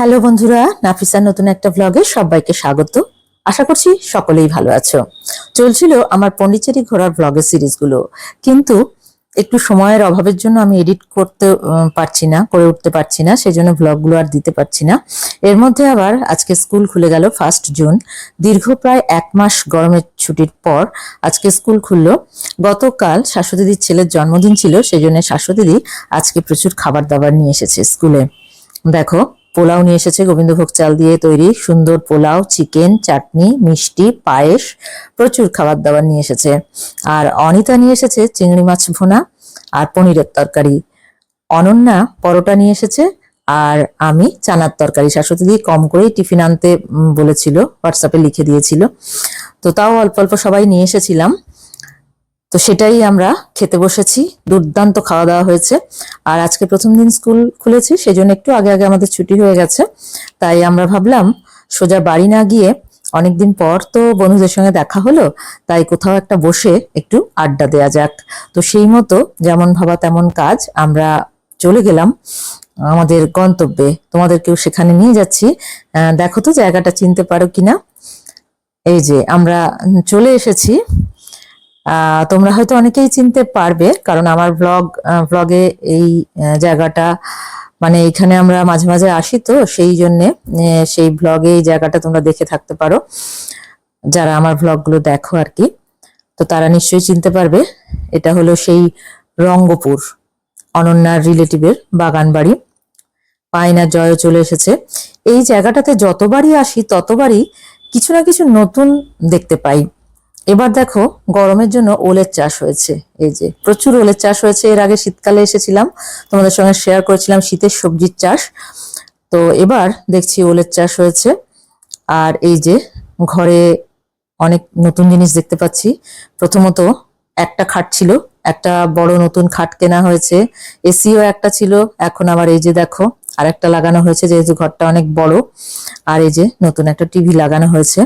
Hello বন্ধুরা, নাফিসার নতুন একটা ব্লগে সবাইকে স্বাগত। আশা করছি সকলেই ভালো আছো। চলছিল আমার পন্ডিচেরি ঘোরার ব্লগের সিরিজগুলো, কিন্তু একটু সময়ের অভাবের জন্য আমি এডিট করতে করে উঠতে পারছি না, সেই জন্য ব্লগগুলো আর দিতে পারছি না। এর মধ্যে আবার আজকে স্কুল খুলে গেল 1 জুন। দীর্ঘ প্রায় 1 মাস গরমের ছুটির পর আজকে স্কুল খুললো। গতকাল শাশ্বতীদির ছেলের জন্মদিন ছিল, সেই জন্য শাশ্বতীদি আজকে প্রচুর খাবার দাবার নিয়ে এসেছে স্কুলে। দেখো, পোলাও নিয়ে এসেছে, গোবিন্দভোগ চাল দিয়ে তৈরি সুন্দর পোলাও, চিকেন, চাটনি, মিষ্টি, পায়েস, প্রচুর খাবার দাবার নিয়ে এসেছে। আর অনিতা নিয়ে এসেছে চিংড়ি মাছ ভুনা আর পনিরের তরকারি। অনন্যা পরোটা নিয়ে এসেছে, আর আমি চানার তরকারি। শাশ্বতী দিয়ে কম করেই টিফিন আনতে বলেছিল, হোয়াটসঅ্যাপে লিখে দিয়েছিল, তো তাও অল্প অল্প সবাই নিয়ে এসেছিলাম। তো সেটাই আমরা খেতে বসেছি। দুর্দান্ত খাওয়া দাওয়া হয়েছে। আর আজকে প্রথম দিন স্কুল খুলেছি, সেই জন্য একটু আগে আগে আমাদের ছুটি হয়ে গেছে। তাই আমরা ভাবলাম সোজা বাড়ি না গিয়ে, অনেকদিন পর তো বন্ধুদের সঙ্গে দেখা হলো, তাই কোথাও একটা বসে একটু আড্ডা দেওয়া যাক। তো সেই মতো যেমন ভাবা তেমন কাজ, আমরা চলে গেলাম আমাদের গন্তব্যে। তোমাদেরকেও সেখানে নিয়ে যাচ্ছি। দেখো তো জায়গাটা চিনতে পারো কিনা। এই যে আমরা চলে এসেছি। তোমরা হয়তো অনেকেই চিনতে পারবে, কারণ আমার ব্লগে এই জায়গাটা, মানে এখানে আমরা মাঝে মাঝে আসি, তো সেই জন্যে সেই ব্লগে এই জায়গাটা তোমরা দেখে থাকতে পারো, যারা আমার ব্লগগুলো দেখো আর কি। তো তারা নিশ্চয়ই চিনতে পারবে। এটা হলো সেই রঙ্গপুর, অনন্যার রিলেটিভের বাগান বাড়ি। পায়না জয়ও চলে এসেছে। এই জায়গাটাতে যতবারই আসি ততবারই কিছু না কিছু নতুন দেখতে পাই। এবার দেখো, গরমের জন্য ওলের চাষ হয়েছে। এই যে প্রচুর ওলের চাষ হয়েছে। এর আগে শীতকালে এসেছিলাম, তোমাদের সঙ্গে শেয়ার করেছিলাম শীতের সবজির চাষ। তো এবার দেখছি ওলের চাষ হয়েছে। আর এই যে ঘরে অনেক নতুন জিনিস দেখতে পাচ্ছি। প্রথমত একটা খাট ছিল, একটা বড় নতুন খাট কেনা হয়েছে। এসিও একটা ছিল, এখন আবার এই যে দেখো আরেকটা লাগানো হয়েছে, যেহেতু ঘরটা অনেক বড়। আর এই যে নতুন একটা টিভি লাগানো হয়েছে।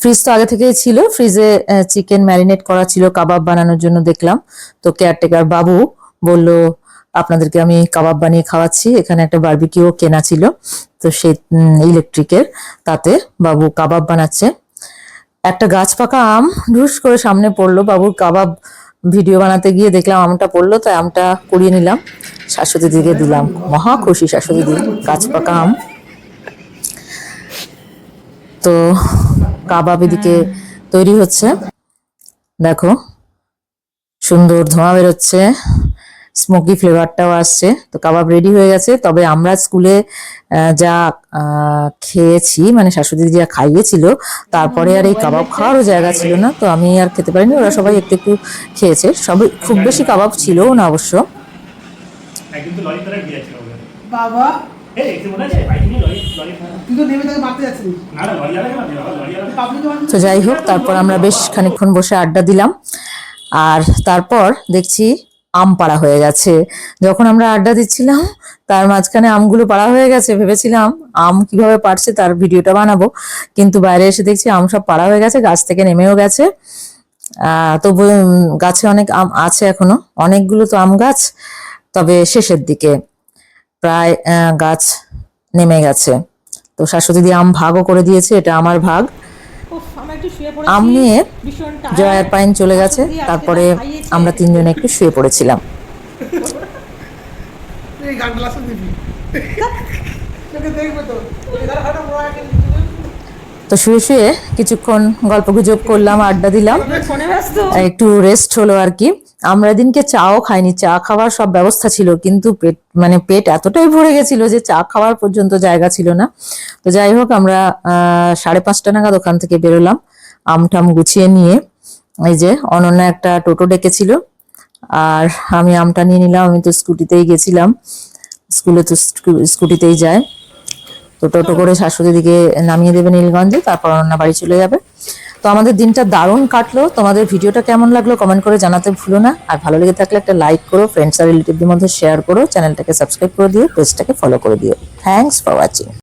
ফ্রিজ তো আগে থেকেই ছিল, ফ্রিজে চিকেন ম্যারিনেট করা ছিল কাবাব বানানোর জন্য দেখলাম। তো কেয়ারটেকার বাবু বলল, আপনাদেরকে আমি কাবাব বানিয়ে খাওয়াচ্ছি। এখানে একটা বারবিকিউ কেনা ছিল, তো সেই ইলেকট্রিকের, তাতে বাবু কাবাব বানাচ্ছে। একটা গাছ পাকা আম ঢুস করে সামনে পড়লো, বাবুর কাবাব ভিডিও বানাতে গিয়ে দেখলাম আমটা পড়লো, তাই আমটা কুড়িয়ে নিলাম, শাশ্বতী দিকে দিলাম। মহা খুশি শাশ্বতী দি, গাছ পাকা আম। তো কাবাব এদিকে তৈরি হচ্ছে, দেখো সুন্দর ধোঁয়া বেরোচ্ছে, স্মোকি ফ্লেভারটাও আসছে। তো কাবাব রেডি হয়ে গেছে। তবে আমরা স্কুলে যা খেয়েছি, মানে শাশুড়ি যা খাইয়েছিল, তারপরে আর এই কাবাব খাওয়ারও জায়গা ছিল না, তো আমি আর খেতে পারিনি। ওরা সবাই একটু একটু খেয়েছে, সবাই খুব বেশি কাবাব ছিল না অবশ্য। বাবা তো যাই হোক, তারপর আমরা বেশ খানিকক্ষণ বসে আড্ডা দিলাম। আর তারপর দেখছি আম পাড়া হয়ে গেছে। যখন আমরা আড্ডা দিচ্ছিলাম, তার মাঝখানে আমগুলো পাড়া হয়ে গেছে। ভেবেছিলাম আম কিভাবে পাড়ছে তার ভিডিওটা বানাবো, কিন্তু বাইরে এসে দেখছি আম সব পাড়া হয়ে গেছে, গাছ থেকে নেমেও গেছে। তবু গাছে অনেক আম আছে এখনো, অনেকগুলো তো আম গাছ, তবে শেষের দিকে প্রায় গাছ নেমে গেছে। তো শাশ্বতী দিয়ে আম ভাগও করে দিয়েছে, এটা আমার ভাগ। আম নিয়ে জয়ার পাইন চলে গেছে, তারপরে আমরা তিনজনে একটু শুয়ে পড়েছিলাম। তো শুয়ে শুয়ে কিছুক্ষণ গল্প গুজব করলাম, আড্ডা দিলাম, একটু রেস্ট হলো আর কি। আমরা দিনকে চাও খাইনি, চা খাওয়ার সব ব্যবস্থা ছিল, কিন্তু পেট এতটাই ভরে গেছিল যে চা খাওয়ার পর্যন্ত জায়গা ছিল না। তো যাই হোক, আমরা 5:30 নাগাদ ওখান থেকে বেরোলাম, আমটাম গুছিয়ে নিয়ে। এই যে অনন্যা একটা টোটো ডেকেছিল, আর আমি আমটা নিয়ে নিলাম। আমি তো স্কুটিতেই গেছিলাম, স্কুলে তো স্কুটিতেই যায়। তো টোটো করে শাশুড়ি দিকে নামিয়ে দেবে নীলগঞ্জে, তারপর অনন্যা বাড়ি চলে যাবে। তো আমাদের দিনটা দারুণ কাটলো। তোমাদের ভিডিওটা কেমন লাগলো কমেন্ট করে জানাতে ভুলো না। আর ভালো লেগে থাকলে একটা লাইক করো, ফ্রেন্ডস আর রিলেটিভদের মধ্যে শেয়ার করো, চ্যানেলটাকে সাবস্ক্রাইব করে দিও, পেজটাকে ফলো করে দিও। Thanks for watching.